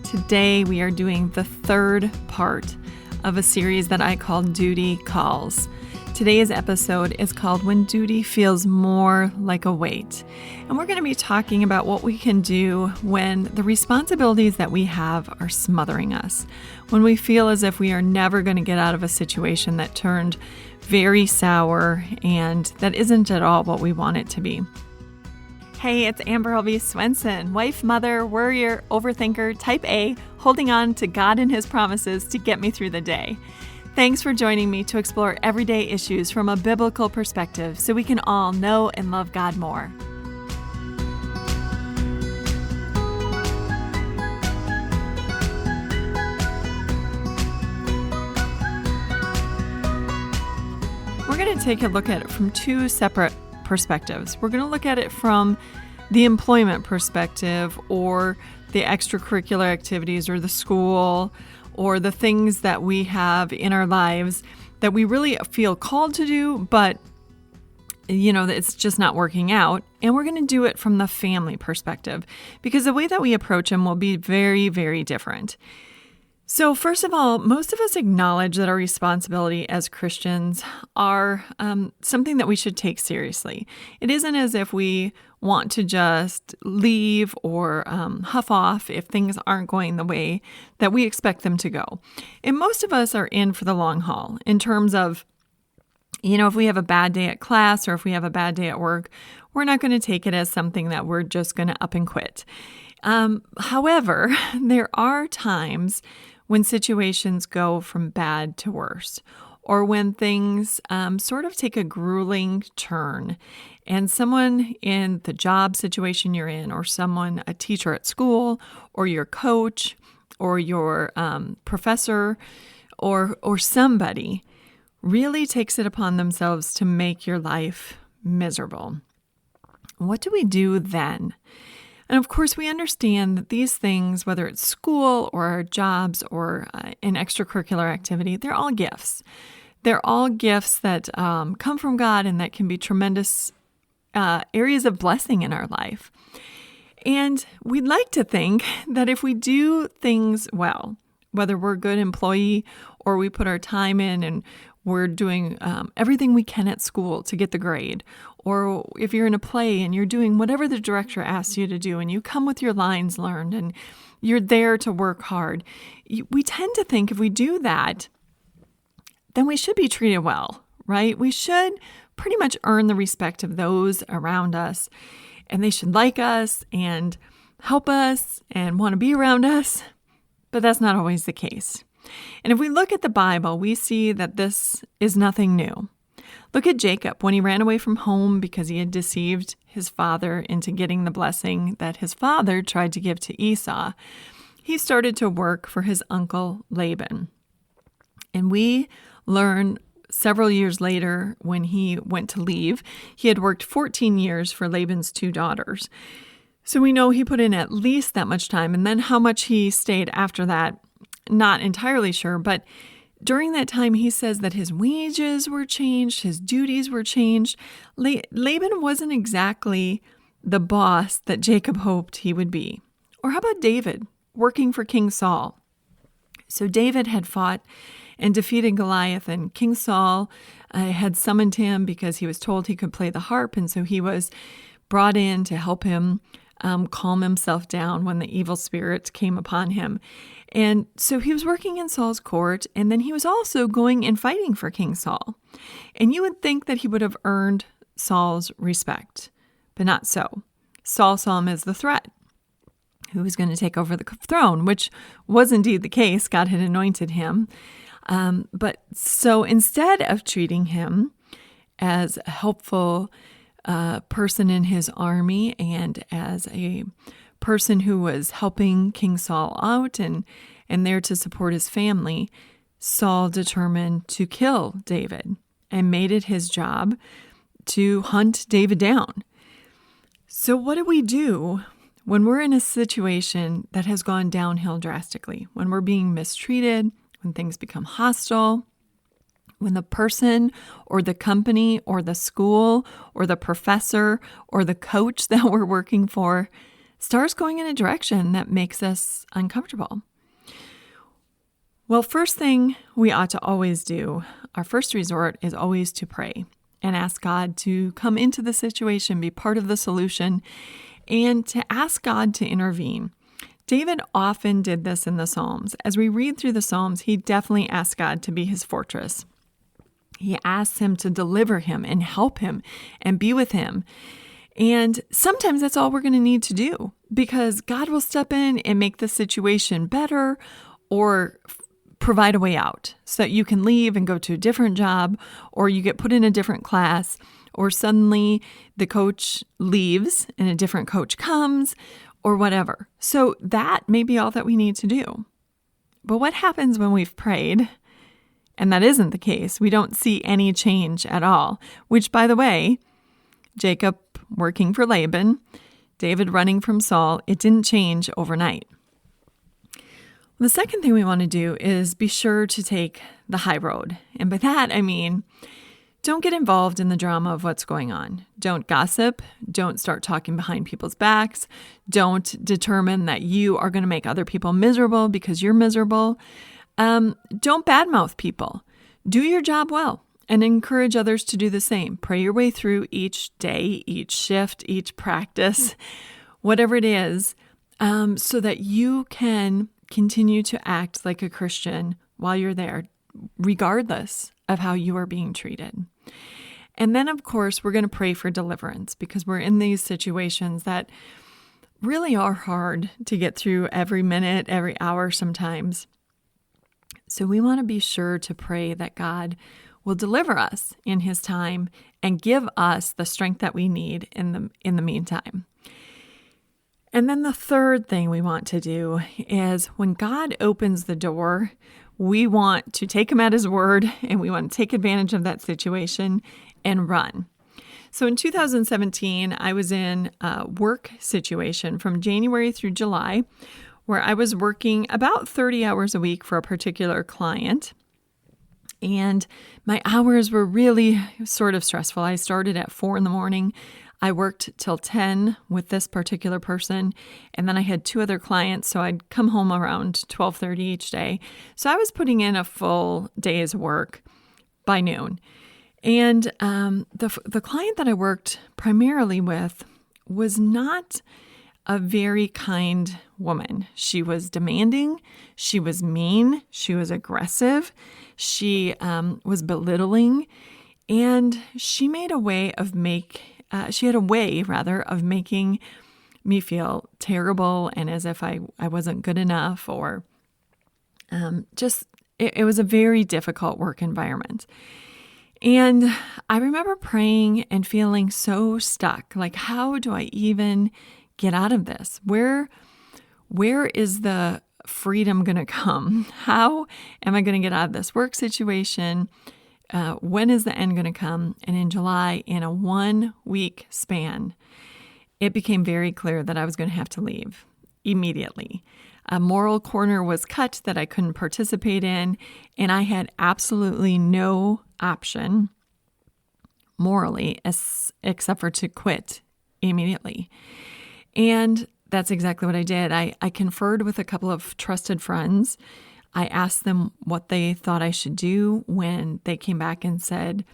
Today we are doing the third part of a series that I call Duty Calls. Today's episode is called When Duty Feels More Like a Weight. And we're going to be talking about what we can do when the responsibilities that we have are smothering us. When we feel as if we are never going to get out of a situation that turned very sour and that isn't at all what we want it to be. Hey, it's Albee Swenson, wife, mother, worrier, overthinker, type A, holding on to God and His promises to get me through the day. Thanks for joining me to explore everyday issues from a biblical perspective so we can all know and love God more. We're going to take a look at it from two separate perspectives. We're going to look at it from the employment perspective, or the extracurricular activities, or the school, or the things that we have in our lives that we really feel called to do, but it's just not working out. And we're going to do it from the family perspective, because the way that we approach them will be very, very different. So first of all, most of us acknowledge that our responsibility as Christians are something that we should take seriously. It isn't as if we want to just leave or huff off if things aren't going the way that we expect them to go. And most of us are in for the long haul in terms of, if we have a bad day at class or if we have a bad day at work, we're not going to take it as something that we're just going to up and quit. However, there are times when situations go from bad to worse, or when things sort of take a grueling turn, and someone in the job situation you're in, or a teacher at school, or your coach, or your professor, or somebody really takes it upon themselves to make your life miserable. What do we do then? And of course, we understand that these things, whether it's school or our jobs or an extracurricular activity, they're all gifts. They're all gifts that come from God and that can be tremendous areas of blessing in our life. And we'd like to think that if we do things well, whether we're a good employee or we put our time in and we're doing everything we can at school to get the grade, or if you're in a play and you're doing whatever the director asks you to do and you come with your lines learned and you're there to work hard, we tend to think if we do that, then we should be treated well, right? We should pretty much earn the respect of those around us, and they should like us and help us and want to be around us, but that's not always the case. And if we look at the Bible, we see that this is nothing new. Look at Jacob when he ran away from home because he had deceived his father into getting the blessing that his father tried to give to Esau. He started to work for his uncle Laban. And we learn several years later when he went to leave, he had worked 14 years for Laban's two daughters. So we know he put in at least that much time. And then how much he stayed after that, not entirely sure, but during that time, he says that his wages were changed, his duties were changed. Laban wasn't exactly the boss that Jacob hoped he would be. Or how about David working for King Saul? So David had fought and defeated Goliath, and King Saul had summoned him because he was told he could play the harp, and so he was brought in to help him calm himself down when the evil spirit came upon him. And so he was working in Saul's court, and then he was also going and fighting for King Saul. And you would think that he would have earned Saul's respect, but not so. Saul saw him as the threat, who was going to take over the throne, which was indeed the case. God had anointed him. But so instead of treating him as a helpful person in his army and as a person who was helping King Saul out and there to support his family, Saul determined to kill David and made it his job to hunt David down. So what do we do when we're in a situation that has gone downhill drastically, when we're being mistreated, when things become hostile, when the person or the company or the school or the professor or the coach that we're working for starts going in a direction that makes us uncomfortable. Well, first thing we ought to always do, our first resort is always to pray and ask God to come into the situation, be part of the solution, and to ask God to intervene. David often did this in the Psalms. As we read through the Psalms, he definitely asked God to be his fortress. He asked him to deliver him and help him and be with him. And sometimes that's all we're going to need to do, because God will step in and make the situation better or provide a way out so that you can leave and go to a different job, or you get put in a different class, or suddenly the coach leaves and a different coach comes, or whatever. So that may be all that we need to do. But what happens when we've prayed and that isn't the case? We don't see any change at all, which, by the way, Jacob working for Laban, David running from Saul, it didn't change overnight. The second thing we want to do is be sure to take the high road. And by that, I mean, don't get involved in the drama of what's going on. Don't gossip. Don't start talking behind people's backs. Don't determine that you are going to make other people miserable because you're miserable. Don't badmouth people. Do your job well and encourage others to do the same. Pray your way through each day, each shift, each practice, whatever it is, so that you can continue to act like a Christian while you're there, regardless of how you are being treated. And then, of course, we're going to pray for deliverance, because we're in these situations that really are hard to get through every minute, every hour sometimes. So we want to be sure to pray that God will deliver us in his time and give us the strength that we need in the meantime. And then the third thing we want to do is, when God opens the door, we want to take him at his word, and we want to take advantage of that situation and run. So in 2017, I was in a work situation from January through July, where I was working about 30 hours a week for a particular client. And my hours were really sort of stressful. I started at 4 a.m. I worked till 10 with this particular person, and then I had 2 other clients, so I'd come home around 12:30 each day. So I was putting in a full day's work by noon. And the client that I worked primarily with was not a very kind woman. She was demanding, she was mean, she was aggressive, she was belittling, and she had a way of making me feel terrible and as if I wasn't good enough, or it was a very difficult work environment. And I remember praying and feeling so stuck. Like, how do I even get out of this? Where is the freedom going to come? How am I going to get out of this work situation? When is the end going to come? And in July, in a 1-week span, it became very clear that I was going to have to leave immediately. A moral corner was cut that I couldn't participate in, and I had absolutely no option morally except for to quit immediately. And that's exactly what I did. I conferred with a couple of trusted friends. I asked them what they thought I should do when they came back and said,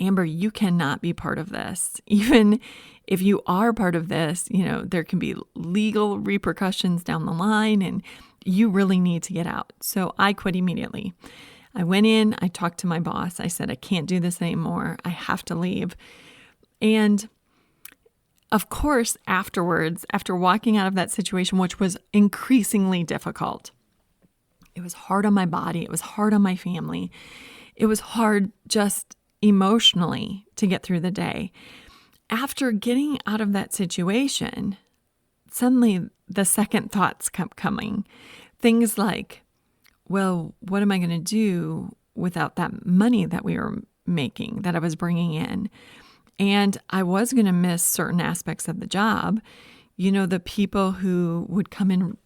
Amber, you cannot be part of this. Even if you are part of this, there can be legal repercussions down the line, and you really need to get out. So I quit immediately. I went in, I talked to my boss. I said, I can't do this anymore. I have to leave. And of course, afterwards, after walking out of that situation, which was increasingly difficult, it was hard on my body. It was hard on my family. It was hard just emotionally to get through the day. After getting out of that situation, suddenly the second thoughts kept coming. Things like, well, what am I going to do without that money that we were making, that I was bringing in? And I was going to miss certain aspects of the job. The people who would come in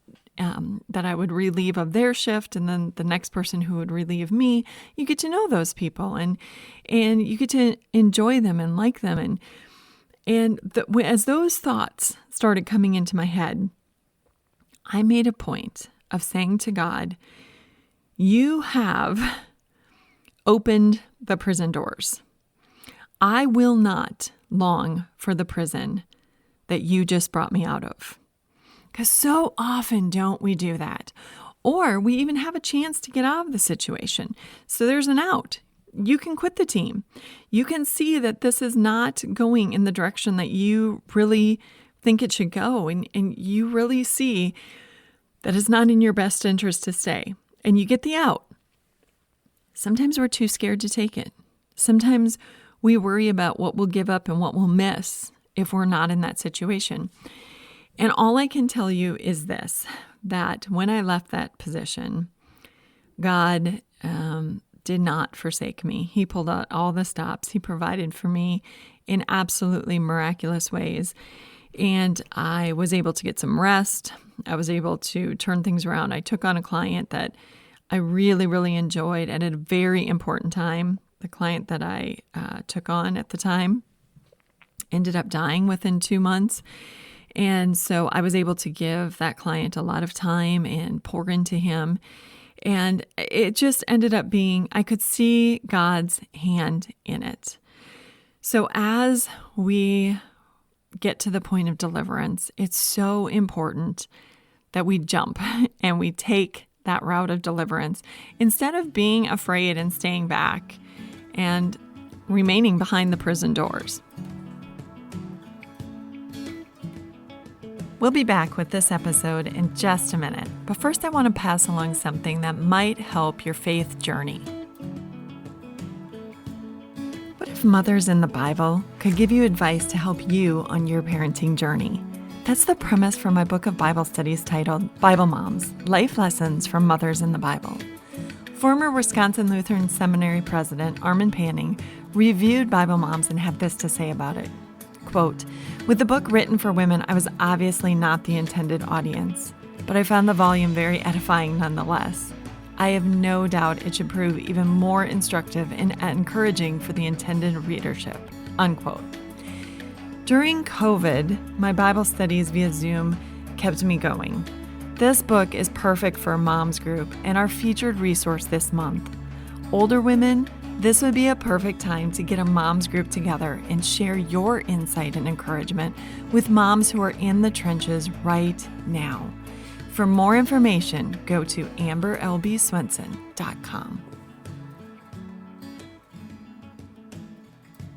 that I would relieve of their shift, and then the next person who would relieve me, you get to know those people and you get to enjoy them and like them. As those thoughts started coming into my head, I made a point of saying to God, you have opened the prison doors. I will not long for the prison that you just brought me out of. Because so often don't we do that? Or we even have a chance to get out of the situation. So there's an out. You can quit the team. You can see that this is not going in the direction that you really think it should go. And you really see that it's not in your best interest to stay. And you get the out. Sometimes we're too scared to take it. Sometimes we worry about what we'll give up and what we'll miss if we're not in that situation. And all I can tell you is this, that when I left that position, God did not forsake me. He pulled out all the stops. He provided for me in absolutely miraculous ways. And I was able to get some rest. I was able to turn things around. I took on a client that I really, really enjoyed at a very important time. The client that I took on at the time ended up dying within 2 months. And so I was able to give that client a lot of time and pour into him. And it just ended up being, I could see God's hand in it. So as we get to the point of deliverance, it's so important that we jump and we take that route of deliverance instead of being afraid and staying back and remaining behind the prison doors. We'll be back with this episode in just a minute, but first I want to pass along something that might help your faith journey. What if mothers in the Bible could give you advice to help you on your parenting journey? That's the premise for my book of Bible studies titled Bible Moms, Life Lessons from Mothers in the Bible. Former Wisconsin Lutheran Seminary President Armin Panning reviewed Bible Moms and had this to say about it. Quote, with the book written for women, I was obviously not the intended audience, but I found the volume very edifying nonetheless. I have no doubt it should prove even more instructive and encouraging for the intended readership, unquote. During COVID, my Bible studies via Zoom kept me going. This book is perfect for a mom's group and our featured resource this month. Older women, this would be a perfect time to get a mom's group together and share your insight and encouragement with moms who are in the trenches right now. For more information, go to AmberLBSwenson.com.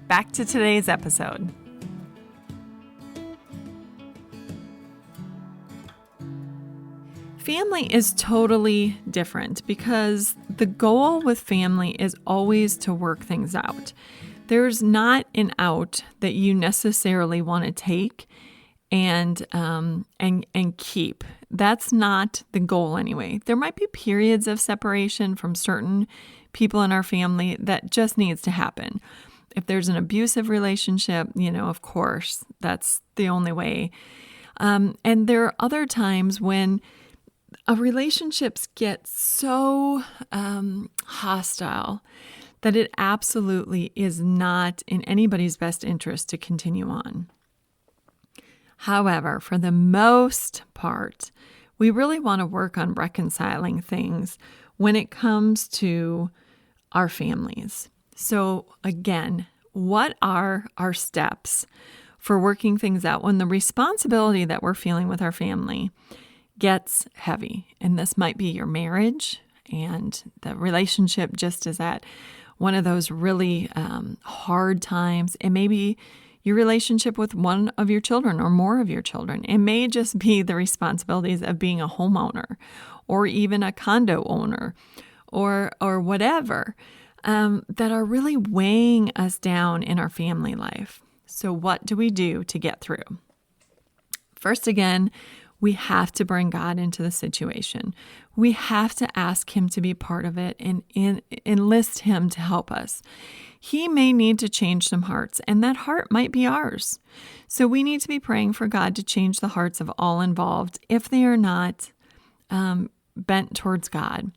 Back to today's episode. Family is totally different because the goal with family is always to work things out. There's not an out that you necessarily want to take and keep. That's not the goal anyway. There might be periods of separation from certain people in our family that just needs to happen. If there's an abusive relationship, of course, that's the only way. And there are other times when relationships get so hostile that it absolutely is not in anybody's best interest to continue on. However, for the most part, we really want to work on reconciling things when it comes to our families. So again, what are our steps for working things out when the responsibility that we're feeling with our family gets heavy? And this might be your marriage and the relationship just is at one of those really hard times. It may be your relationship with one of your children or more of your children. It may just be the responsibilities of being a homeowner or even a condo owner or whatever that are really weighing us down in our family life. So what do we do to get through? First, again, we have to bring God into the situation. We have to ask Him to be part of it and enlist Him to help us. He may need to change some hearts, and that heart might be ours. So we need to be praying for God to change the hearts of all involved if they are not bent towards God.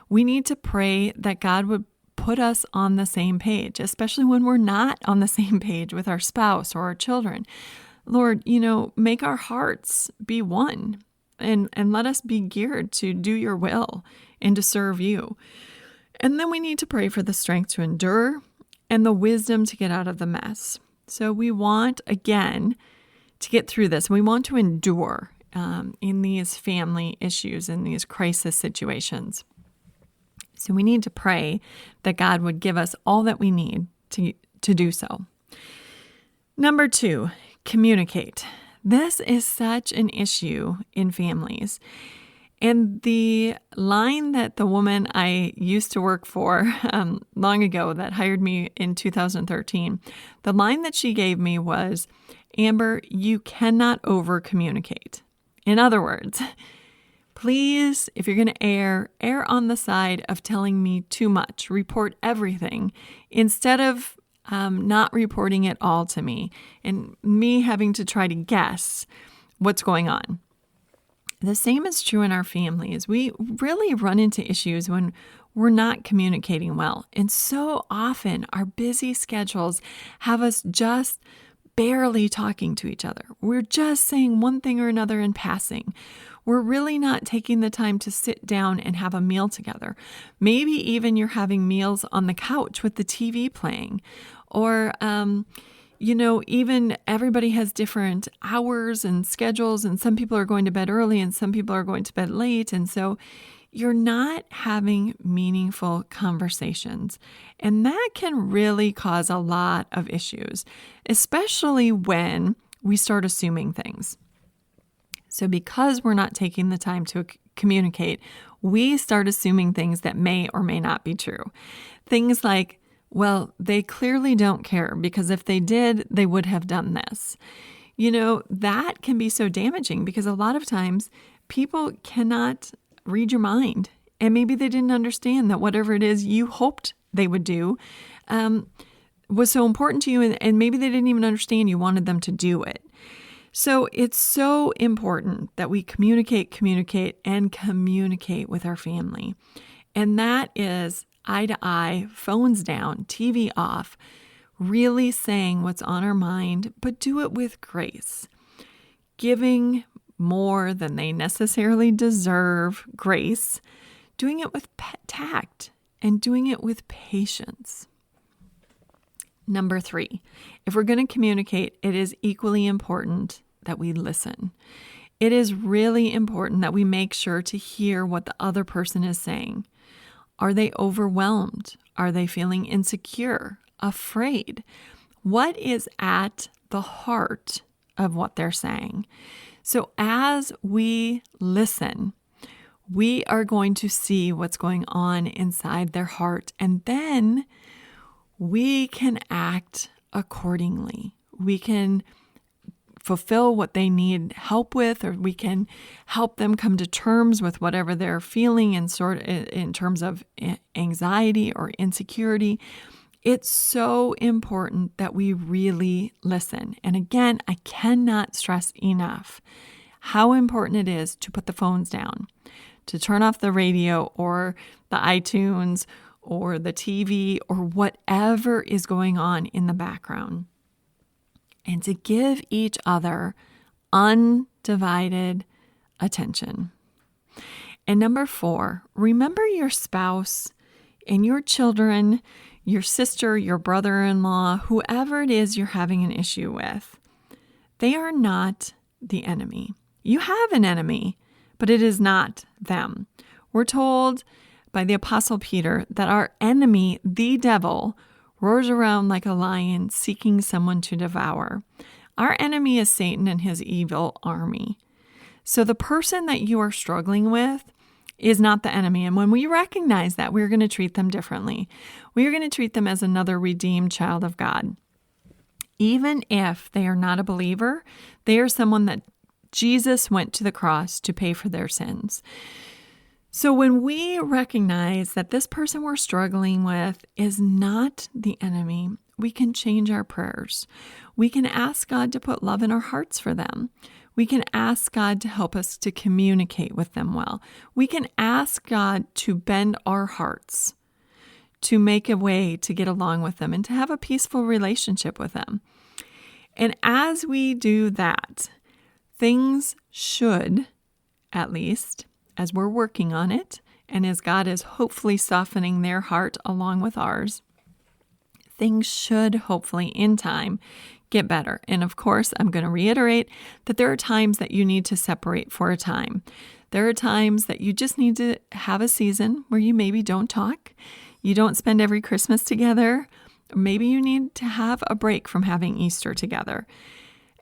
We need to pray that God would put us on the same page, especially when we're not on the same page with our spouse or our children. Lord, make our hearts be one and let us be geared to do your will and to serve you. And then we need to pray for the strength to endure and the wisdom to get out of the mess. So we want, again, to get through this. We want to endure in these family issues, in these crisis situations. So we need to pray that God would give us all that we need to do so. Number 2, communicate. This is such an issue in families. And the line that the woman I used to work for long ago that hired me in 2013, the line that she gave me was, Amber, you cannot over-communicate. In other words, please, if you're going to err on the side of telling me too much. Report everything instead of not reporting it all to me and me having to try to guess what's going on. The same is true in our families. We really run into issues when we're not communicating well. And so often our busy schedules have us just barely talking to each other. We're just saying one thing or another in passing. We're really not taking the time to sit down and have a meal together. Maybe even you're having meals on the couch with the TV playing. Or, even everybody has different hours and schedules, and some people are going to bed early and some people are going to bed late. And so you're not having meaningful conversations. And that can really cause a lot of issues, especially when we start assuming things. So because we're not taking the time to communicate, we start assuming things that may or may not be true. Things like, well, they clearly don't care because if they did, they would have done this. That can be so damaging because a lot of times people cannot read your mind. And maybe they didn't understand that whatever it is you hoped they would do was so important to you. And maybe they didn't even understand you wanted them to do it. So it's so important that we communicate with our family. And that is eye to eye, phones down, TV off, really saying what's on our mind, but do it with grace. Giving more than they necessarily deserve, grace, doing it with tact, and doing it with patience. Number 3, if we're going to communicate, it is equally important that we listen. It is really important that we make sure to hear what the other person is saying. Are they overwhelmed? Are they feeling insecure, afraid? What is at the heart of what they're saying? So as we listen, we are going to see what's going on inside their heart, and then we can act accordingly. We can fulfill what they need help with, or we can help them come to terms with whatever they're feeling in terms of anxiety or insecurity. It's so important that we really listen. And again, I cannot stress enough how important it is to put the phones down, to turn off the radio or the iTunes or the TV or whatever is going on in the background, and to give each other undivided attention. And number 4, remember your spouse and your children, your sister, your brother-in-law, whoever it is you're having an issue with. They are not the enemy. You have an enemy, but it is not them. We're told by the Apostle Peter that our enemy, the devil, roars around like a lion seeking someone to devour. Our enemy is Satan and his evil army. So the person that you are struggling with is not the enemy. And when we recognize that, we're going to treat them differently. We are going to treat them as another redeemed child of God. Even if they are not a believer, they are someone that Jesus went to the cross to pay for their sins. So when we recognize that this person we're struggling with is not the enemy, we can change our prayers. We can ask God to put love in our hearts for them. We can ask God to help us to communicate with them well. We can ask God to bend our hearts to make a way to get along with them and to have a peaceful relationship with them. And as we do that, things should, at least, as we're working on it, and as God is hopefully softening their heart along with ours, things should hopefully in time get better. And of course, I'm going to reiterate that there are times that you need to separate for a time. There are times that you just need to have a season where you maybe don't talk. You don't spend every Christmas together. Maybe you need to have a break from having Easter together.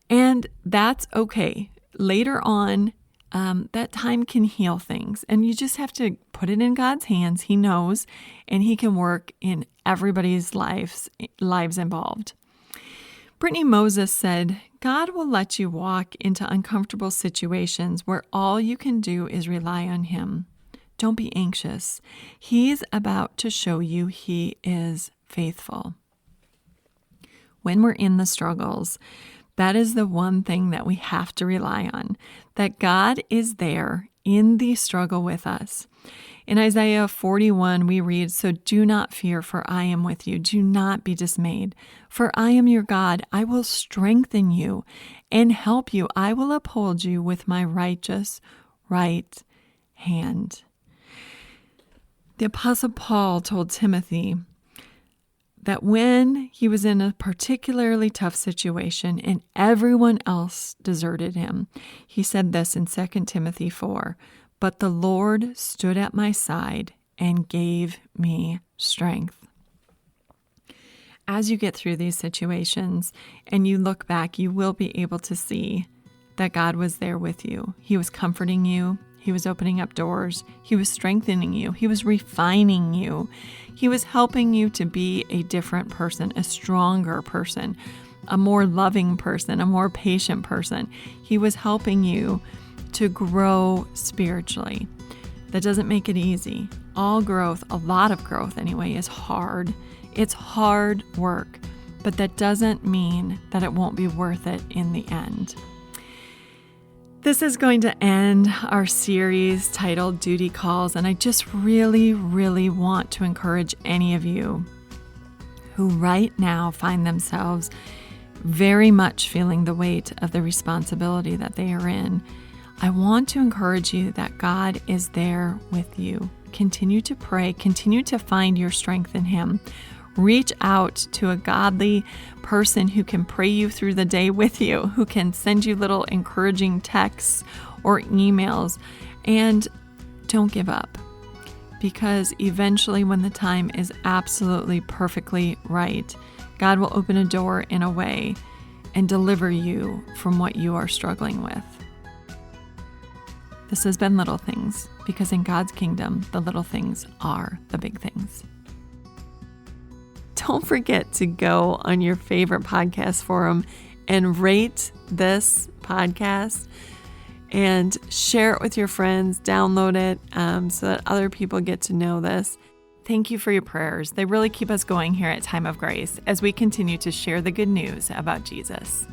And that's okay. Later on, that time can heal things. And you just have to put it in God's hands. He knows, and He can work in everybody's lives involved. Brittany Moses said, God will let you walk into uncomfortable situations where all you can do is rely on Him. Don't be anxious. He's about to show you He is faithful. When we're in the struggles, that is the one thing that we have to rely on, that God is there in the struggle with us. In Isaiah 41, we read, "So do not fear, for I am with you. Do not be dismayed, for I am your God. I will strengthen you and help you. I will uphold you with my righteous right hand." The Apostle Paul told Timothy that when he was in a particularly tough situation and everyone else deserted him, he said this in 2 Timothy 4, "But the Lord stood at my side and gave me strength." As you get through these situations and you look back, you will be able to see that God was there with you. He was comforting you. He was opening up doors. He was strengthening you. He was refining you. He was helping you to be a different person, a stronger person, a more loving person, a more patient person. He was helping you to grow spiritually. That doesn't make it easy. All growth, a lot of growth anyway, is hard. It's hard work, but that doesn't mean that it won't be worth it in the end. This is going to end our series titled Duty Calls, and I just really, really want to encourage any of you who right now find themselves very much feeling the weight of the responsibility that they are in. I want to encourage you that God is there with you. Continue to pray. Continue to find your strength in Him. Reach out to a godly person who can pray you through the day with you, who can send you little encouraging texts or emails. And don't give up, because eventually when the time is absolutely perfectly right, God will open a door in a way and deliver you from what you are struggling with. This has been Little Things, because in God's kingdom, the little things are the big things. Don't forget to go on your favorite podcast forum and rate this podcast and share it with your friends, download it so that other people get to know this. Thank you for your prayers. They really keep us going here at Time of Grace as we continue to share the good news about Jesus.